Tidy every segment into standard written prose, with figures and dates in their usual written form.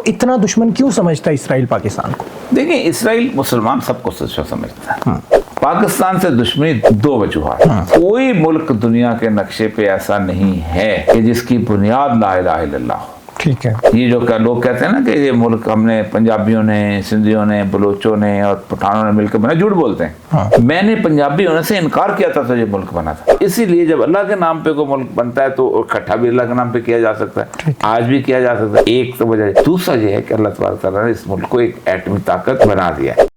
वो इतना दुश्मन क्यों समझता है इसराइल पाकिस्तान को? देखिए, इसराइल मुसलमान सबको दुश्मन समझता है। पाकिस्तान से दुश्मनी दो वजूहात। कोई मुल्क दुनिया के नक्शे पे ऐसा नहीं है कि जिसकी बुनियाद ला इलाहा इल्लल्लाह हो। ठीक है। ये जो लोग कहते हैं ना कि ये मुल्क हमने पंजाबियों ने, सिंधियों ने, बलोचों ने और पठानों ने मिलकर बना, झूठ बोलते हैं। हाँ। मैंने पंजाबी होने से इनकार किया था तो ये मुल्क बना था। इसीलिए जब अल्लाह के नाम पे कोई मुल्क बनता है तो इकट्ठा भी अल्लाह के नाम पे किया जा सकता है, आज भी किया जा सकता है। एक तो वजह। दूसरा ये है कि अल्लाह तबारक व तआला ने इस मुल्क को एक एटमी ताकत बना दिया है।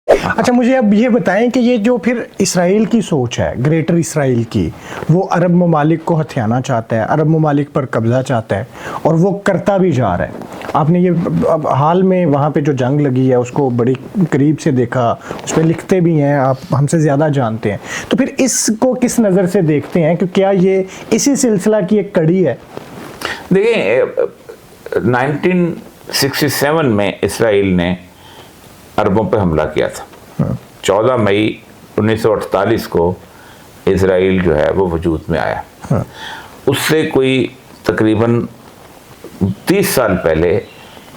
अच्छा, मुझे अब ये बताएं कि ये जो फिर इसराइल की सोच है, ग्रेटर इसराइल की, वो अरब ममालिक को हथियाना चाहता है, अरब ममालिक पर कब्जा चाहता है और वो करता भी जा रहा है। आपने ये अब हाल में वहाँ पे जो जंग लगी है उसको बड़ी करीब से देखा, उस पर लिखते भी हैं, आप हमसे ज़्यादा जानते हैं। तो फिर इसको किस नज़र से देखते हैं कि क्या ये इसी सिलसिला की एक कड़ी है? देखिए, 1967 में इसराइल ने अरबों पे हमला किया था। 14 मई 1948 को इसराइल जो है वो वजूद में आया। उससे कोई तकरीबन 30 साल पहले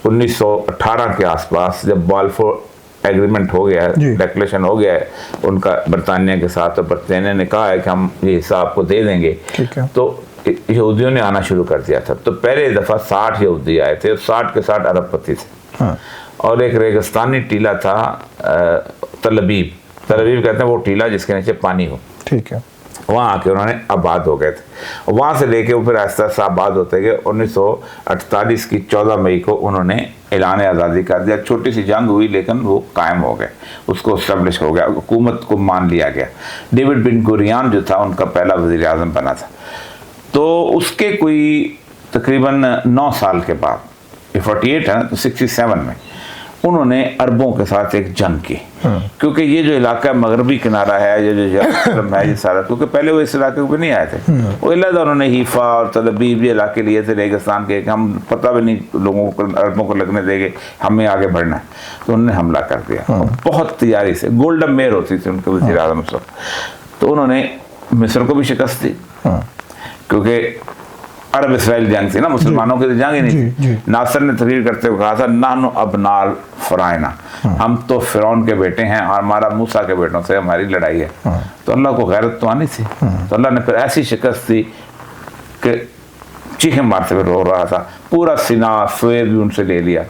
1918 के आसपास जब बाल्फोर एग्रीमेंट हो गया है, डिक्लेरेशन हो गया है उनका बरतानिया के साथ, तो बरतानिया ने कहा है कि हम ये हिस्सा आपको दे देंगे, तो यहूदियों ने आना शुरू कर दिया था। तो पहले दफ़ा 60 यहूदी आए थे और 60 के 60 अरबपति थे। और एक रेगिस्तानी टीला था तल अबीब कहते हैं वो टीला जिसके नीचे पानी हो। ठीक है। वहाँ आके उन्होंने आबाद हो गए थे। वहाँ से लेके वो फिर आहिस्ता आहिस्ता आबाद होते गए। 1948 की 14 मई को उन्होंने ऐलान आज़ादी कर दिया। छोटी सी जंग हुई लेकिन वो कायम हो गए, उसको इस्टेब्लिश हो गया, हुकूमत को मान लिया गया। डेविड बिन गुरियान जो था उनका पहला वज़ीर आज़म बना था। तो उसके कोई तकरीबन 9 साल के बाद, 48 है ना, तो 67 में उन्होंने अरबों के साथ एक जंग की। क्योंकि ये जो इलाका मगरबी किनारा है, ये जो यरूशलेम है, ये सारा, क्योंकि पहले वो इस इलाके को नहीं आए थे, वो इलाका उन्होंने हीफा और तल अबीब ये इलाके लिए थे रेगिस्तान के, हम पता भी नहीं लोगों को, अरबों को लगने देंगे हमें आगे बढ़ना है। तो उन्होंने हमला कर दिया बहुत तैयारी से। गोल्डन मेयर होती थी उनके वज़ीर आज़म उस वक्त। तो उन्होंने मिस्र को भी शिकस्त दी, क्योंकि अरब इसराइल जंग थी ना, मुसलमानों की जंग ही नहीं थी। नासर ने तकरीर करते हुए कहा था, नाहनु अबनाल फराइना, हम तो फिरौन के बेटे हैं और हमारा मूसा के बेटों से हमारी लड़ाई है। तो अल्लाह को गैरत तो आनी थी। तो अल्लाह ने फिर ऐसी शिकस्त दी कि चीखें मारते हुए रो रहा था। पूरा सीना स्वेद भी उनसे ले लिया।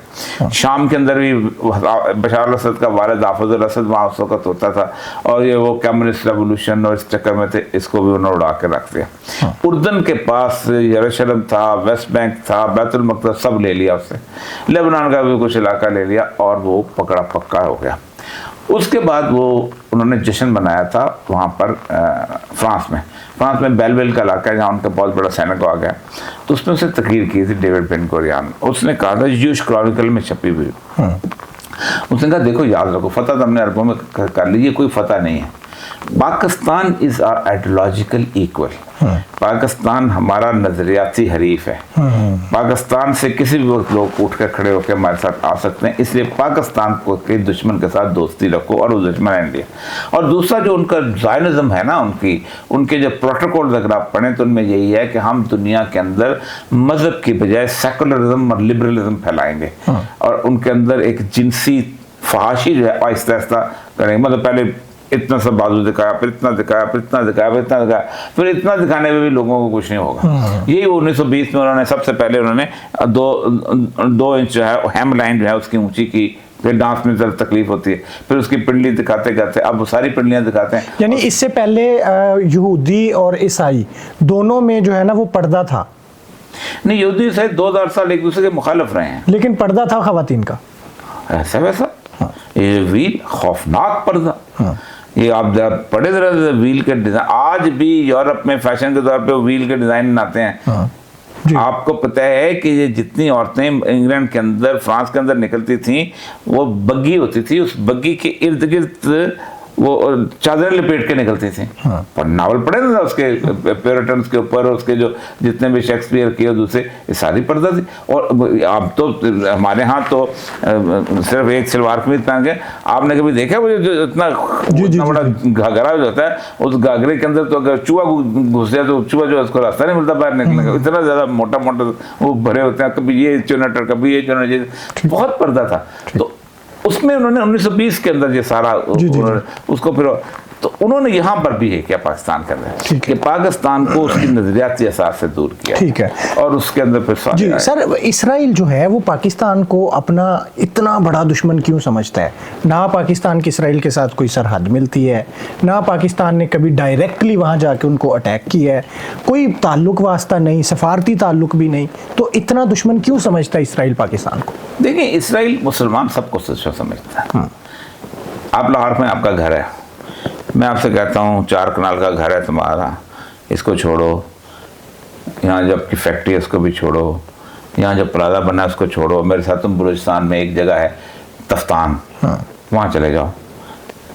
शाम के अंदर भी बशार असद का वालिद हाफिज़ुल असद वहाँ उस वक्त होता था, और ये वो कम्युनिस्ट रेवोल्यूशन और इस चक्कर में थे, इसको भी उन्होंने उड़ा के रख दिया। उर्दन के पास यरूशलेम था, वेस्ट बैंक था, बैतुल मक़दस सब ले लिया उससे। लेबनान का भी कुछ इलाका ले लिया और वो पकड़ा पक्का हो गया। उसके बाद वो उन्होंने जश्न मनाया था वहाँ पर फ्रांस में बेलवेल का इलाका है जहाँ उनका बहुत बड़ा सैनिक आ गया। तो उसने उसे तकरीर की थी डेविड बिन गुरियान। उसने कहा था, यूश क्रॉनिकल में छपी हुई, उसने कहा देखो याद रखो, फतह तो हमने अरबों में कर ली, ये कोई फतह नहीं है। Pakistan is our ideological equal. Pakistan हमारा नजरियाती हरीफ है। पाकिस्तान से किसी भी वक्त लोग उठ कर खड़े होकर हमारे साथ आ सकते हैं, इसलिए पाकिस्तान को के दुश्मन के साथ दोस्ती रखो, और वो दुश्मन है इंडिया। और दूसरा जो उनका ज़ायनिज़्म है ना, उनके जो प्रोटोकॉल अगर आप पढ़ें तो उनमें यही है कि हम दुनिया के अंदर मज़हब की बजाय सेकुलरिज्म और लिबरलिज्म फैलाएंगे, और उनके अंदर एक जिनसी फहाशी जो है आहिस्ता आहिस्ता करेंगे। मतलब पहले इतना सा बाजू दिखाया, फिर इतना दिखाया, फिर इतना दिखाया, फिर इतना दिखाया, फिर इतना दिखाने में भी लोगों को कुछ नहीं होगा। यही 1920 में उन्होंने सबसे पहले उन्होंने 2 इंच जो है हेम लाइन जो है उसकी ऊंची की। फिर डांस में जब तकलीफ होती है, फिर उसकी पिंडली दिखाते करते, अब वो सारी पिंडलियाँ दिखाते हैं। यानी इससे पहले यहूदी और ईसाई दोनों में जो है ना वो पर्दा था। नहीं, यहूदी से 2000 साल एक दूसरे के मुखालिफ रहे हैं, लेकिन पर्दा था खवातीन का, ऐसा वैसा। ये व्हील खौफनाक पर्दा। ये आप पढ़े जरा व्हील के डिजाइन, आज भी यूरोप में फैशन के तौर पे व्हील के डिजाइन बनाते हैं। आपको पता है कि ये जितनी औरतें इंग्लैंड के अंदर, फ्रांस के अंदर निकलती थीं, वो बग्गी होती थी, उस बग्गी के इर्द गिर्द वो चादरें लपेट के निकलती थी। पर नावल पढ़े ना उसके प्यूरिटन्स के ऊपर, उसके जो जितने भी शेक्सपियर के और दूसरे, ये सारी पर्दा थी। और अब तो हमारे यहाँ तो सिर्फ एक सलवार कमीज पहन के, आपने कभी देखा वो जो इतना बड़ा घाघरा जो होता है, उस घाघरे के अंदर तो अगर चूहा घुस जाए तो चूहा जो है उसको रास्ता नहीं मिलता बाहर निकलने का, इतना ज्यादा मोटा मोटा वो भरे होते हैं, कभी ये चुनटर कभी ये चुनटर, बहुत पर्दा था। तो उसमें उन्होंने 1920 के अंदर ये सारा उसको फिर, तो उन्होंने यहाँ पर भी है क्या पाकिस्तान के अंदर कि पाकिस्तान को उसकी नजरियाती असास से दूर किया, ठीक है, और उसके अंदर फिर जी सर, इसराइल जो है वो पाकिस्तान को अपना इतना बड़ा दुश्मन क्यों समझता है? ना पाकिस्तान की इसराइल के साथ कोई सरहद मिलती है, ना पाकिस्तान ने कभी डायरेक्टली वहाँ जाके उनको अटैक किया है, कोई ताल्लुक वास्ता नहीं, सफारती ताल्लुक भी नहीं, तो इतना दुश्मन क्यों समझता है इसराइल पाकिस्तान को? देखिए, इसराइल मुसलमान सबको दुश्मन समझता है। आप लाहौर में आपका घर है, मैं आपसे कहता हूँ 4 कनाल का घर है तुम्हारा, इसको छोड़ो, यहाँ जब की फैक्ट्री है उसको भी छोड़ो, यहाँ जब प्लाजा बना है उसको छोड़ो, मेरे साथ तुम बलूचिस्तान में एक जगह है तफ्तान, वहाँ चले जाओ।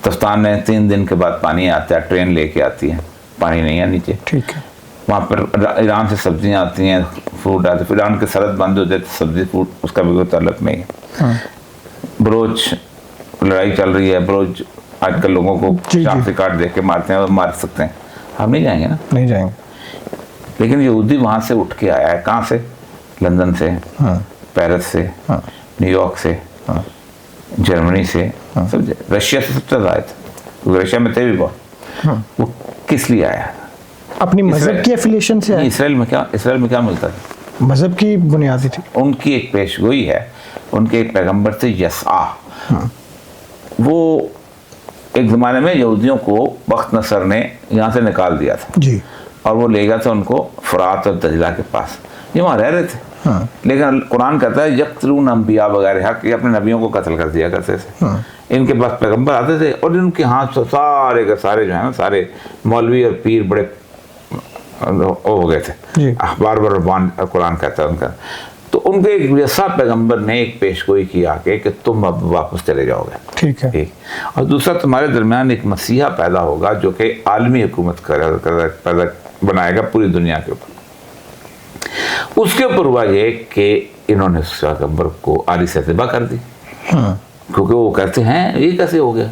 तफ्तान में 3 दिन के बाद पानी आता है, ट्रेन लेके आती है, पानी नहीं है नीचे, ठीक है। वहाँ पर ईरान से सब्जियाँ आती हैं, फ्रूट आते, फिर ईरान के सरहद बंद हो जाते, सब्जी फ्रूट उसका भी कोई ताल्लुक नहीं है। बलोच लड़ाई चल रही है, बलोच आजकल लोगों को चाक से काट दे के मारते हैं और मार सकते हैं, हम नहीं जाएंगे ना, नहीं जाएंगे। लेकिन यहूदी वहाँ से उठ के आया है, कहाँ से? लंदन से, पेरिस से, न्यूयॉर्क से, जर्मनी से, सब, रशिया से सबसे ज़्यादा आए थे, रशिया में थे भी बहुत। वो किस लिए आया? अपनी मजहब की एफिलिएशन से आया। इसराइल में क्या मिलता था? मजहब की बुनियादी थी उनकी एक पेशगोई है, उनके एक पैगंबर थे यस्आ, वो एक ज़माने में यहूदियों को बख्त नसर ने यहाँ से निकाल दिया था जी, और वो ले गया था उनको फुरात और दजला के पास, ये वहाँ रह रहे थे। लेकिन कुरान कहता है यक़्तलून अंबिया वगैरह हक, ये अपने नबियों को कत्ल कर दिया करते थे। इनके पास पैगंबर आते थे और इनके हाथ से सारे के सारे जो है ना, सारे मौलवी और पीर बड़े हो गए थे, अखबार व रब्बान कुरान कहता है उनका। तो उनके एक वैसा पैगंबर ने एक पेशगोई की आके कि तुम अब वापस चले जाओगे, ठीक है, एक, और दूसरा तुम्हारे दरमियान एक मसीहा पैदा होगा जो कि आलमी हुकूमत पैदा बनाएगा पूरी दुनिया के ऊपर। उसके ऊपर हुआ ये कि इन्होंने उस पैगंबर को आली से तबाह कर दी, क्योंकि वो कहते हैं ये कैसे हो गया,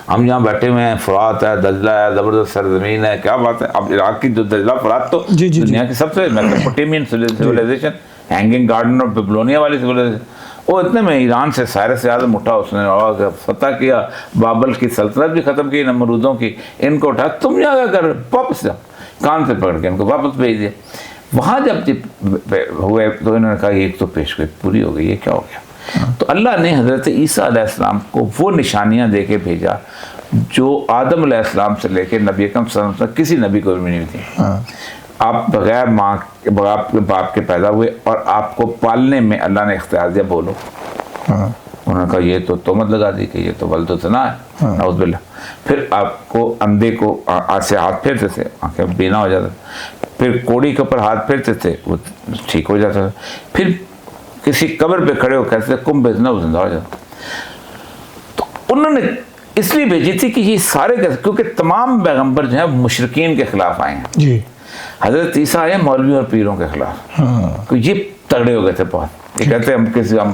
हम यहाँ बैठे हुए हैं, फुरात है, दजला है, ज़बरदस्त सरजमीन है, क्या बात है। अब इराक की जो दजला फुरात तो दुनिया की सबसे मेसोपोटामियन सिविलाइजेशन, हैंगिंग गार्डन और बेबीलोनिया वाली सिविलाइजेशन, वो इतने में ईरान से साइरस से ज़्यादा मोटा उसने और फतह किया, बाबल की सल्तनत भी ख़त्म की, नमरूदों की, इनको उठा, तुम यहाँ क्या कर, वापस जाओ, कान से पकड़ के इनको वापस भेज दिया। वहाँ जब हुए तो इन्होंने कहा एक तो पेशगोई पूरी हो गई, ये क्या हो गया। तो अल्लाह ने हज़रत ईसा अलैहिस्सलाम को वो निशानियाँ दे के भेजा जो आदम अलैहिस्सलाम से लेके नबी अकरम सल्लल्लाहु अलैहि वसल्लम किसी नबी को भी नहीं थी। आप बगैर माँ के बाप के पैदा हुए और आपको पालने में अल्लाह ने इख्तियार दिया, बोलो। उन्होंने कहा ये तो तोहमत लगा दी कि ये तो वल्द ज़ना है, नाउज़ुबिल्लाह। फिर आपको अंधे को से हाथ फेरते थे, आंखें बीना हो जाता, फिर कोड़ी के ऊपर हाथ फेरते थे, वो ठीक हो जाता था, फिर किसी कब्र पे खड़े हो कहते थे कुम बेजना, वो जिंदा हो जाता। तो उन्होंने इसलिए भेजी थी कि ये सारे, क्योंकि तमाम पैगंबर जो है मुशरिकीन के खिलाफ आए हैं जी। हजरत ईसा आए मौलवी और पीरों के खिलाफ, तो ये तगड़े हो गए थे बहुत, ये कहते हम किसी हम।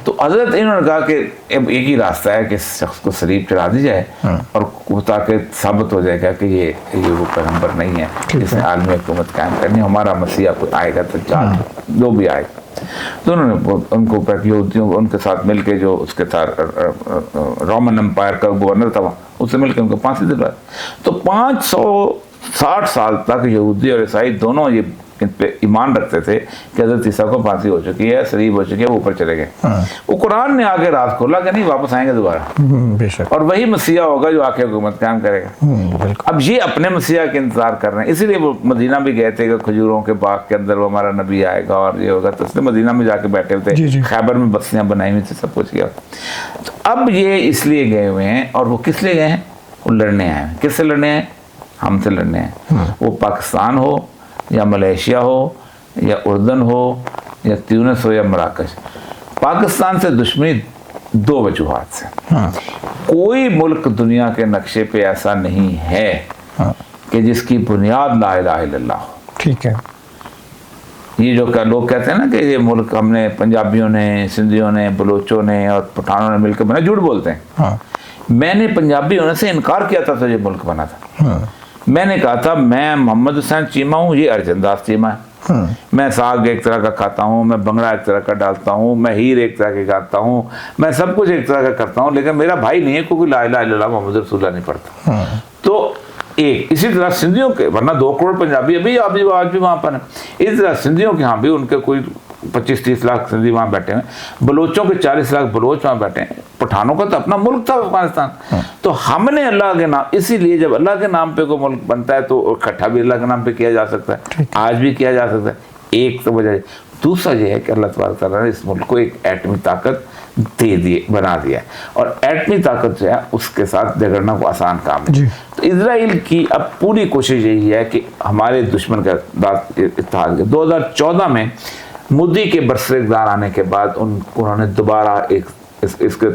तो हजरत इन्होंने कहा कि अब एक ही रास्ता है कि इस शख्स को सलीब चढ़ा दी जाए और ताकि साबित हो जाएगा कि ये वो पैगंबर नहीं है जिसने आलमी हुकूमत कायम करनी, हमारा मसीहा कोई आएगा तो जो भी आएगा। तो उन्होंने उनको यहूदियों उनके साथ मिलके, जो उसके था रोमन एम्पायर का गवर्नर था, उससे मिलकर उनको फांसी दिलवाई। तो 560 साल तक यहूदी और ईसाई दोनों ये इन पे ईमान रखते थे कि हज़रत ईसा को फांसी हो चुकी है, सलीब हो चुकी है, वो ऊपर चले गए। वो कुरान ने आगे राज खोला कि नहीं, वापस आएंगे दोबारा, बेशक, और वही मसीहा होगा जो आके हुकूमत कायम करेगा। अब ये अपने मसीहा के इंतजार कर रहे हैं, इसीलिए वो मदीना भी गए थे कि खजूरों के बाग के अंदर वो हमारा नबी आएगा और ये होगा, तो इसलिए मदीना में जाके बैठे हुए थे, खैबर में बस्तियां बनाई हुई थी, सब कुछ किया। तो अब ये इसलिए गए हुए हैं, और वो किस लिए गए हैं, वो लड़ने आए हैं। किससे लड़ने आए? हमसे लड़ने हैं। वो पाकिस्तान हो या मलेशिया हो या उर्दन हो या ट्यूनिस हो या मराकश, पाकिस्तान से दुश्मनी 2 वजूहात से। कोई मुल्क दुनिया के नक्शे पे ऐसा नहीं है कि जिसकी बुनियाद ला इलाहा इल्लल्लाह हो। ठीक है। ये जो लोग कहते हैं ना कि ये मुल्क हमने पंजाबियों ने, सिंधियों ने, बलोचों ने और पठानों ने मिलकर बना, झूठ बोलते हैं। हाँ। मैंने पंजाबी होने से इनकार किया था तो ये मुल्क बना था। हाँ। मैंने कहा था मैं मोहम्मद हुसैन चीमा हूँ, ये अर्जन दास चीमा है। हाँ। मैं साग एक तरह का खाता हूँ, मैं बंगड़ा एक तरह का डालता हूँ, मैं हीर एक तरह के खाता हूँ, मैं सब कुछ एक तरह का करता हूँ, लेकिन मेरा भाई नहीं है क्योंकि ला इलाहा इल्लल्लाह मोहम्मद रसूलुल्लाह नहीं पढ़ता। हाँ। तो एक इसी तरह सिंधियों के, वरना 2 करोड़ पंजाबी अभी आज भी वहाँ पर है, इस तरह सिंधियों के यहाँ भी उनके कोई 25-30 लाख सिंधी वहाँ बैठे हैं, बलोचों के 40 लाख बलोच वहाँ बैठे हैं, पठानों का तो अपना मुल्क था अफगानिस्तान। तो हमने अल्लाह के नाम, इसीलिए जब अल्लाह के नाम पे कोई मुल्क बनता है तो इकट्ठा भी अल्लाह के नाम पे किया जा सकता है, आज भी किया जा सकता है। एक तो वजह, दूसरा ये है कि अल्लाह तबारक तआला ने इस मुल्क को एक एटमी ताकत दे दिए, बना दिया है, और एटमी ताकत जो है उसके साथ झगड़ना को आसान काम है। तो इजराइल की अब पूरी कोशिश यही है कि हमारे दुश्मन का इत्तेहाद। 2014 में मोदी के बरसरेदार आने के बाद उन्होंने दोबारा इसके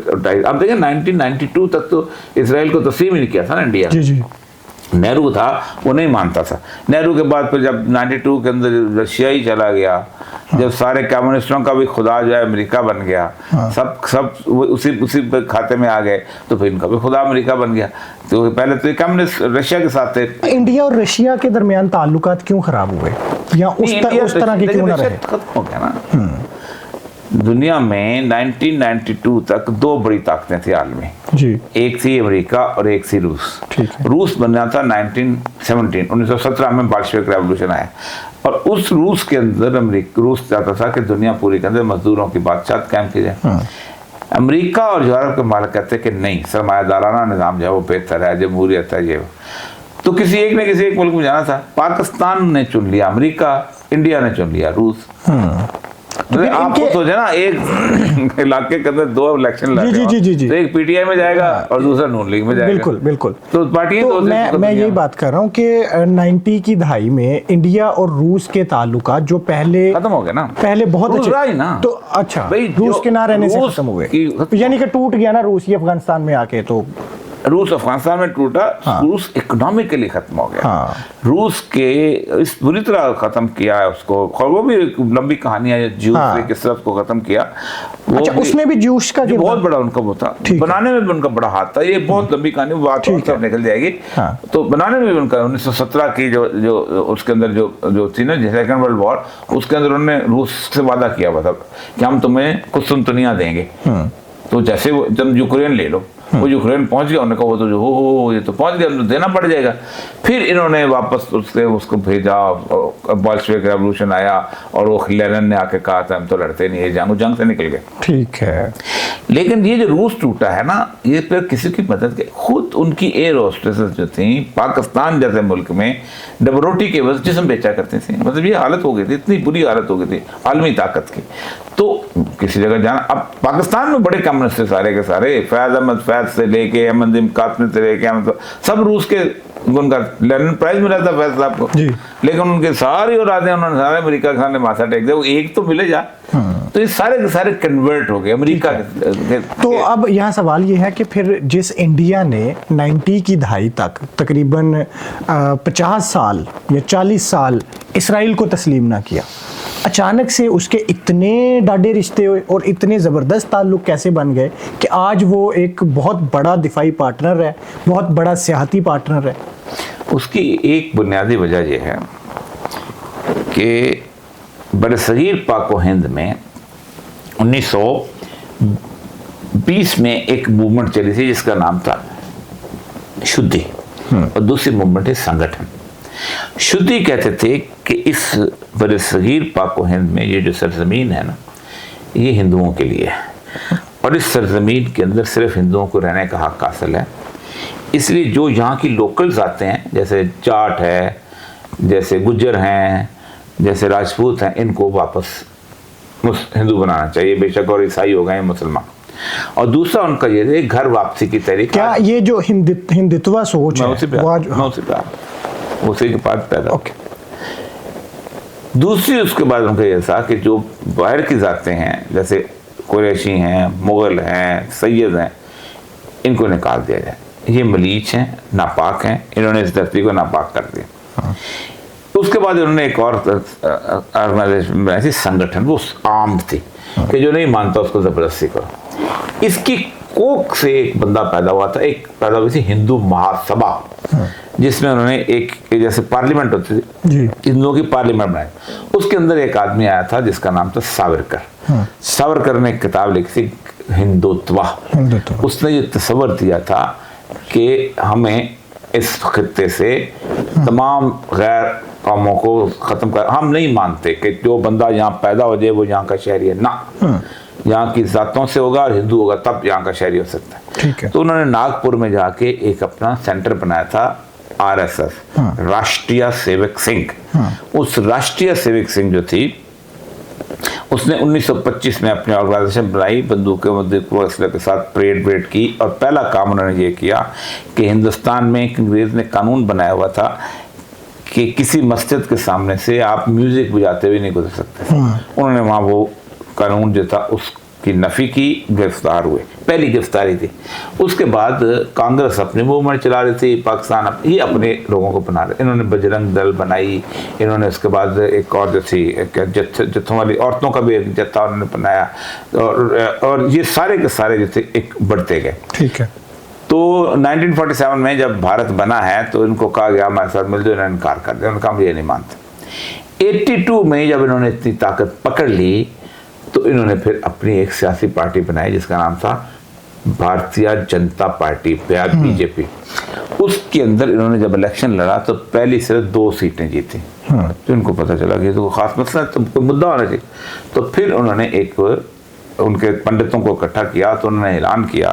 अब देखिए 1992 तक तो इसराइल को तस्लीम ही नहीं किया था ना इंडिया। जी जी। नेहरू था, वो नहीं मानता था। नेहरू के बाद फिर जब 92 के अंदर रशिया ही चला गया, जब सारे कम्युनिस्टों का भी खुदा जो है अमेरिका बन गया, सब उसी खाते में आ गए, तो फिर इनका भी खुदा अमेरिका बन गया। तो पहले तो कम्युनिस्ट रशिया के साथ थे। इंडिया और रशिया के दरमियान ताल्लुकात क्यों खराब हुए, या उस तरह के क्यों ना रहे? खत्म हो गया ना। दुनिया में 1992 तक 2 बड़ी ताकतें थी आलमी जी। एक थी अमेरिका और एक थी रूस। ठीक है। रूस बना था 1917 में बाल्शेविक रेवोल्यूशन आया, और उस रूस के अंदर रूस चाहता था कि दुनिया पूरी के अंदर मजदूरों की बादशाह कायम की जाए। अमेरिका और यूरोप के मालिक कहते कि नहीं, सरमायादाराना निज़ाम जो है वो बेहतर है, जमहूरियत है, ये तो किसी एक मुल्क में जाना था। पाकिस्तान ने चुन लिया अमेरिका, इंडिया ने चुन लिया रूस। आपको सोचे ना, एक इलाके के अंदर 2 इलेक्शन लड़ रहे हैं, तो एक पीटीआई में जाएगा और दूसरा नून लीग में जाएगा। बिल्कुल बिल्कुल। तो पार्टी तो मैं यही बात कर रहा हूँ कि 90 की दहाई में इंडिया और रूस के ताल्लुकात जो पहले खत्म हो गए ना, पहले बहुत अच्छे ना। तो अच्छा, रूस के ना रहने से खत्म हुए, यानी कि टूट गया ना रूस, ये अफगानिस्तान में आके। तो रूस अफगानिस्तान में टूटा। हाँ। रूस इकोनॉमिकली खत्म हो गया। हाँ। रूस के इस बुरी तरह खत्म किया है उसको, और वो भी लंबी कहानी है, जूस ने किस तरह उसको खत्म किया। अच्छा, उसमें भी जूस का बहुत बड़ा उनका वो था, बनाने में भी उनका बड़ा हाथ था। ये बहुत लंबी कहानी, बात निकल जाएगी। हाँ। तो बनाने में भी उनका 1917 की जो उसके अंदर जो थी ना सेकंड वर्ल्ड वॉर, उसके अंदर उन्होंने रूस से वादा किया हुआ था कि हम तुम्हें कुस्तुनतुनिया देंगे। तो जैसे वो जब यूक्रेन ले लो, वो यूक्रेन पहुंच गया, उन्होंने कहा वो तो जो हो ये तो पहुंच गया, देना पड़ जाएगा। फिर इन्होंने वापस उसको भेजा, बोल्शेविक रेवोल्यूशन आया, और वो लेनिन ने आके कहा था हम तो लड़ते नहीं, ये जंग से निकल गए। ठीक है। लेकिन ये जो रूस टूटा है ना, ये फिर किसी की मदद के, खुद उनकी एयर होस्टेसेस जो थी पाकिस्तान जैसे मुल्क में डब रोटी के वजह जिस्म बेचा करती थी। मतलब ये हालत हो गई थी, इतनी बुरी हालत हो गई थी आलमी ताकत की। तो किसी जगह जाना, अब पाकिस्तान में बड़े कम्युनिस्ट थे सारे के सारे, फैज अहमद फैज से लेके अहमद कासमी से लेके सब रूस के, उनका लेनिन प्राइज मिला था फैज साहब को, लेकिन उनके सारी औलादें उन्होंने सारे अमेरिका के सामने माथा टेक दिया, वो एक तो मिले जा। तो ये सारे के सारे कन्वर्ट हो गए अमेरिका के। तो अब यहाँ सवाल ये है कि फिर जिस इंडिया ने 90 की दहाई तक तकरीबन 50 साल या 40 साल इसराइल को तस्लीम ना किया, अचानक से उसके इतने डाढ़े रिश्ते और इतने ज़बरदस्त ताल्लुक़ कैसे बन गए कि आज वो एक बहुत बड़ा दिफाई पार्टनर है, बहुत बड़ा सियाहती पार्टनर है? उसकी एक बुनियादी वजह यह है कि बरसगीर पाक व हिंद में 1920 में एक मूवमेंट चली थी जिसका नाम था शुद्धि, और दूसरी मूवमेंट है संगठन। शुद्धि कहते थे कि इस बरसगीर पाक व हिंद में ये जो सरजमीन है ना, ये हिंदुओं के लिए है, और इस सरजमीन के अंदर सिर्फ हिंदुओं को रहने का हक हासिल है। इसलिए जो यहाँ की लोकल्स आते हैं, जैसे जाट है, जैसे गुज्जर हैं, जैसे राजपूत हैं, इनको वापस हिंदू बनाना चाहिए, बेशक और ईसाई हो गए मुसलमान। और दूसरा उनका ये है घर वापसी की तहरीक। क्या ये जो हिंदुत्व सोच है, उसी के पास पैदा। दूसरी उसके बाद उनका ये था कि जो बाहर की जातें हैं, जैसे कुरैशी हैं, मुगल हैं, सैयद हैं, इनको निकाल दिया जाए, ये मलीच हैं, नापाक हैं, इन्होंने इस धरती को नापाक कर दिया। उसके बाद इन्होंने एक और ऑर्गेनाइजेशन बनाई थी, संगठन, वो आर्म्ड थी कि जो नहीं मानता उसको जबरदस्ती करो। इसकी कोख से एक बंदा पैदा हुआ था, एक पैदा हुई थी हिंदू महासभा, जिसमें उन्होंने एक जैसे पार्लियामेंट होती थी, हिंदुओं की पार्लियामेंट बनाई। उसके अंदर एक आदमी आया था जिसका नाम था सावरकर। सावरकर ने एक किताब लिखी थी, हिंदुत्व। उसने ये तस्वर दिया था कि हमें इस खित्ते से तमाम गैर कौमों को खत्म कर, हम नहीं मानते कि जो बंदा यहाँ पैदा हो जाए वो यहाँ का शहरी है ना, यहाँ की जातों से होगा और हिंदू होगा तब यहाँ का शहरी हो सकता है। ठीक है। तो उन्होंने नागपुर में जाके एक अपना सेंटर बनाया था, आरएसएस, राष्ट्रीय सेवक संघ। उस राष्ट्रीय सेवक संघ जो थी, उसने 1925 में अपनी ऑर्गेनाइजेशन बनाई, बंदूकें असले के साथ परेड की, और पहला काम उन्होंने ये किया कि हिंदुस्तान में एक अंग्रेज ने कानून बनाया हुआ था कि किसी मस्जिद के सामने से आप म्यूजिक बजाते हुए नहीं गुजर सकते। उन्होंने वहाँ वो कानून जो था उसकी नफी की, गिरफ्तार हुए, पहली गिरफ्तारी थी। उसके बाद कांग्रेस अपनी मूवमेंट चला रही थी, पाकिस्तान ये अपने लोगों को बना रहे। इन्होंने बजरंग दल बनाई, इन्होंने उसके बाद एक और जो थी जत्थों वाली औरतों का भी एक जत्था उन्होंने बनाया, और ये सारे के सारे जो थे एक बढ़ते गए। ठीक है। तो 1947 में जब भारत बना है तो इनको कहा गया हमारे साथ मिल जाओ, इन्होंने इनकार कर दिया, उनका हम ये नहीं मानते। 82 में जब इन्होंने इतनी ताकत पकड़ ली तो इन्होंने फिर अपनी एक सियासी पार्टी बनाई जिसका नाम था भारतीय जनता पार्टी, बीजेपी। उसके अंदर इन्होंने जब इलेक्शन लड़ा तो पहली सिर्फ 2 सीटें जीती। तो इनको पता चला कि तो खास मसला तो कोई मुद्दा होना चाहिए। तो फिर उन्होंने एक उनके पंडितों को इकट्ठा किया, तो उन्होंने ऐलान किया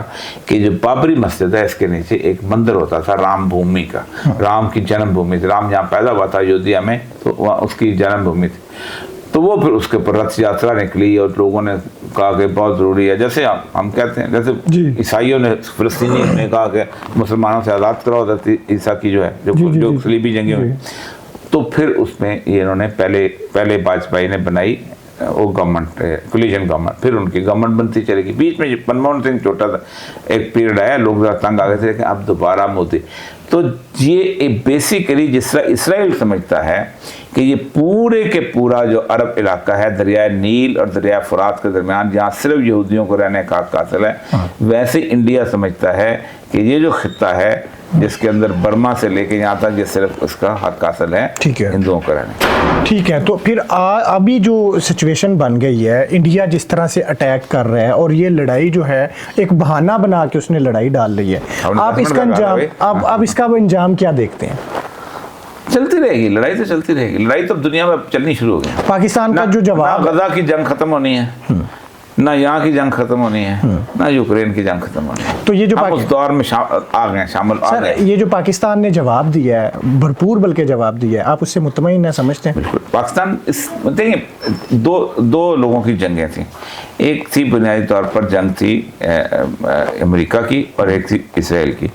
कि जो बाबरी मस्जिद है इसके नीचे एक मंदिर होता था राम भूमि का, राम की जन्मभूमि थी, राम जहाँ पैदा हुआ था अयोध्या में, तो वहाँ उसकी जन्मभूमि थी। तो वो फिर उसके ऊपर रथ यात्रा निकली और लोगों ने कहा कि बहुत ज़रूरी है, जैसे हम कहते हैं, जैसे ईसाइयों ने, फिलिस्तीनी ने कहा कि मुसलमानों से आज़ाद कराओ धरती ईसा की जो है, जो सलीबी जंगें हुई। तो फिर उसमें ये इन्होंने पहले वाजपेयी ने बनाई वो गवर्नमेंट, कोलिजन गवर्नमेंट, फिर उनकी गवर्नमेंट बनती चलेगी। बीच में मनमोहन सिंह छोटा था एक पीरियड आया, लोग ज़रा तंग आ गए थे, लेकिन अब दोबारा मोदी। तो ये बेसिकली जिस तरह इसराइल समझता है कि ये पूरे के पूरा जो अरब इलाका है, दरियाए नील और दरिया फुरात के दरमियान, जहाँ सिर्फ यहूदियों को रहने का हक हासिल है, वैसे इंडिया समझता है कि ये जो खित्ता है जिसके अंदर बर्मा से लेके यहाँ तक ये सिर्फ उसका हक हासिल है हिंदुओं को रहने। ठीक है। तो फिर अभी जो सिचुएशन बन गई है, इंडिया जिस तरह से अटैक कर रहा है और ये लड़ाई जो है एक बहाना बना के उसने लड़ाई डाल रही है, आप इसका अंजाम, आप इसका अंजाम क्या देखते हैं? चलती रहेगी लड़ाई, तो चलती रहेगी लड़ाई, तो दुनिया में चलनी शुरू हो गई। पाकिस्तान का जो जवाब, गजा की जंग खत्म होनी है, ना यहाँ की जंग खत्म होनी है, ना यूक्रेन की जंग खत्म होनी है। तो ये जो उस दौर में आ गए, शामिल आ गए। ये जो पाकिस्तान ने जवाब दिया है, भरपूर बल्कि जवाब दिया है, आप उससे मुतमईन है समझते हैं? बिल्कुल। पाकिस्तान इस देखिए दो लोगों की जंगें थी, एक थी बुनियादी तौर पर जंग थी अमेरिका की और एक थी इसराइल की।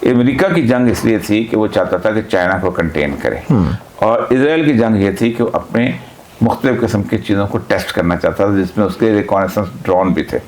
अमेरिका की जंग इसलिए थी कि वो चाहता था कि चाइना को कंटेन करे, और इसराइल की जंग ये थी कि वो अपने मुख्तलिफ किस्म की चीज़ों को टेस्ट करना चाहता था, जिसमें उसके रिकॉनेसेंस ड्रोन भी थे।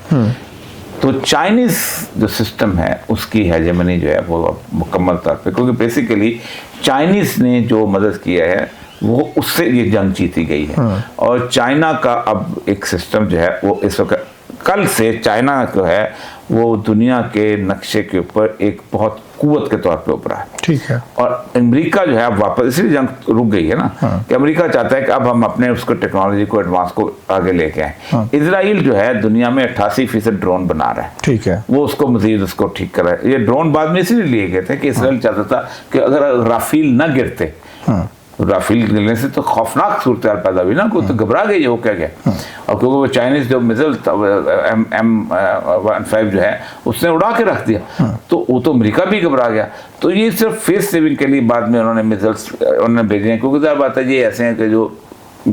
तो चाइनीज़ जो सिस्टम है उसकी हेजेमनी जो है वो मुकम्मल तौर पे, क्योंकि बेसिकली चाइनीज़ ने जो मदद किया है वो उससे ये जंग जीती गई है। और चाइना का अब एक सिस्टम जो है वो इस वक्त, कल से चाइना जो है वो दुनिया के नक्शे के ऊपर एक बहुत कुव्वत के तौर पे उभरा है। ठीक है। और अमेरिका जो है अब वापस, इसलिए जंग रुक गई है ना, कि अमेरिका चाहता है कि अब हम अपने उसको टेक्नोलॉजी को एडवांस को आगे लेके आए। इसराइल जो है दुनिया में 88% ड्रोन बना रहा है। ठीक है। वो उसको मजीद उसको ठीक कर रहा है। ये ड्रोन बाद में इसलिए लिए गए थे कि इसराइल चाहता था कि अगर राफेल न गिरते, राफेल गिरने से तो खौफनाक सूरत पैदा हुई ना, कोई तो घबरा गई वो क्या गया। और क्योंकि वो चाइनीज जो मिसाइल M15 जो है उसने उड़ा के रख दिया, तो वो तो अमेरिका भी घबरा गया। तो ये सिर्फ फेस सेविंग के लिए बाद में उन्होंने मिसाइल्स उन्होंने भेजे हैं, क्योंकि ज़ाहिर बात है ये ऐसे हैं कि जो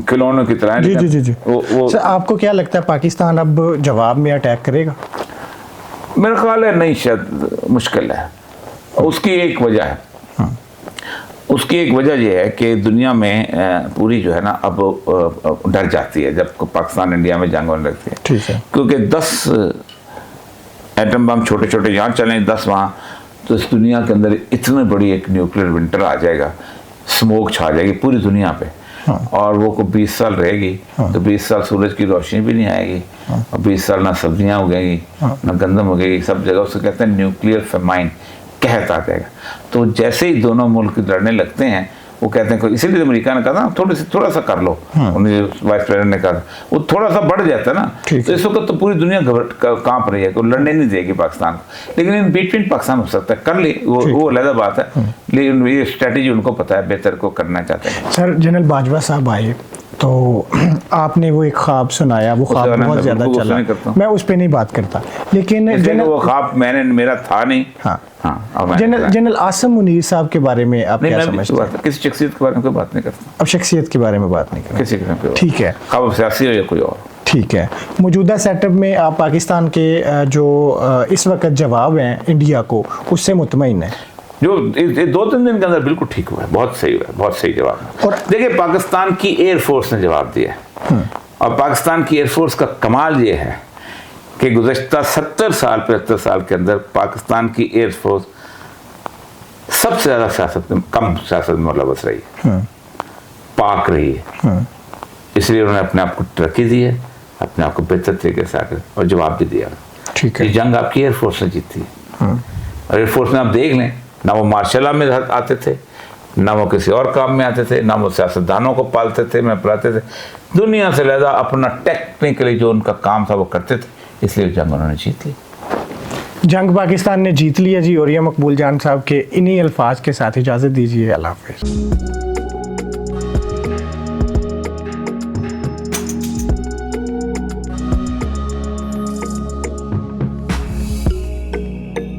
खिलौनों की तरह। जी। वो आपको क्या लगता है पाकिस्तान अब जवाब में अटैक करेगा? मेरा ख्याल है नहीं, शायद मुश्किल है। उसकी एक वजह है, उसकी एक वजह यह है कि दुनिया में पूरी जो है ना अब डर जाती है जब पाकिस्तान इंडिया में जंग होने लगती है। ठीक है। क्योंकि 10 एटम बम छोटे छोटे यहाँ चलें 10 वहाँ, तो इस दुनिया के अंदर इतनी बड़ी एक न्यूक्लियर विंटर आ जाएगा, स्मोक छा जाएगी पूरी दुनिया पे। और वो को 20 साल रहेगी, तो 20 साल सूरज की रोशनी भी नहीं आएगी, और 20 साल ना सब्जियां उगेंगी ना गंदम उगेगी, सब जगह उसको कहते हैं न्यूक्लियर फेमाइन, कहत आ जाएगा। तो जैसे ही दोनों मुल्क लड़ने लगते हैं, वो कहते हैं, इसीलिए अमेरिका ने कहा ना थोड़ा सा कर लो, उन्हें वाइस प्रेसिडेंट ने कहा, वो थोड़ा सा बढ़ जाता है ना, तो इस वक्त तो पूरी दुनिया कांप रही है, कोई लड़ने नहीं देगी पाकिस्तान को, लेकिन इन बिटवीन पाकिस्तान हो सकता है, कर ले वो अलग बात है, लेकिन ये स्ट्रेटेजी उनको पता है, बेहतर को करना चाहते हैं। सर जनरल बाजवा साहब आए तो आपने वो एक ख्वाब सुनाया, वो ख्वाब बहुत ज्यादा चला, मैं उस पर नहीं बात करता, लेकिन वो ख्वाब मेरा था नहीं। हाँ, जनरल आसिम मुनीर साहब के बारे में आप क्या समझते हैं? किसी शख्सियत के बारे में कोई बात नहीं करता। अब शख्सियत के बारे में बात नहीं करता, किसी के, ठीक है, ख्वाब सियासी हो या कोई और, ठीक है। मौजूदा सेटअप में आप पाकिस्तान के जो इस वक्त जवाब हैं इंडिया को, उससे मुतमईन है? जो 2-3 दिन के अंदर बिल्कुल ठीक हुआ है, बहुत सही हुआ है, बहुत सही जवाब है। और देखिए पाकिस्तान की एयरफोर्स ने जवाब दिया, और पाकिस्तान की एयरफोर्स का कमाल ये है कि गुज़श्ता 70-75 साल के अंदर पाकिस्तान की एयरफोर्स सबसे ज़्यादा कम सियासत में मुलव्वस रही है, पाक रही है, इसलिए उन्होंने अपने आप को तरक्की दी है, अपने आप को बेहतर तरीके से आकर और जवाब भी दिया। ठीक है, ये जंग आपकी एयरफोर्स ने जीती है, और एयरफोर्स में आप देख लें, ना वो मार्शल लॉ में आते थे, ना वो किसी और काम में आते थे, ना वो सियासतदानों को पालते थे, मैं पढ़ाते थे, दुनिया से ज़्यादा अपना टेक्निकली जो उनका काम था वो करते थे, इसलिए जंग उन्होंने जीत ली। जंग पाकिस्तान ने जीत लिया जी, और ये मकबूल जान साहब के इन्हीं अल्फाज के साथ इजाज़त दीजिए, अल्लाह हाफ़िज़।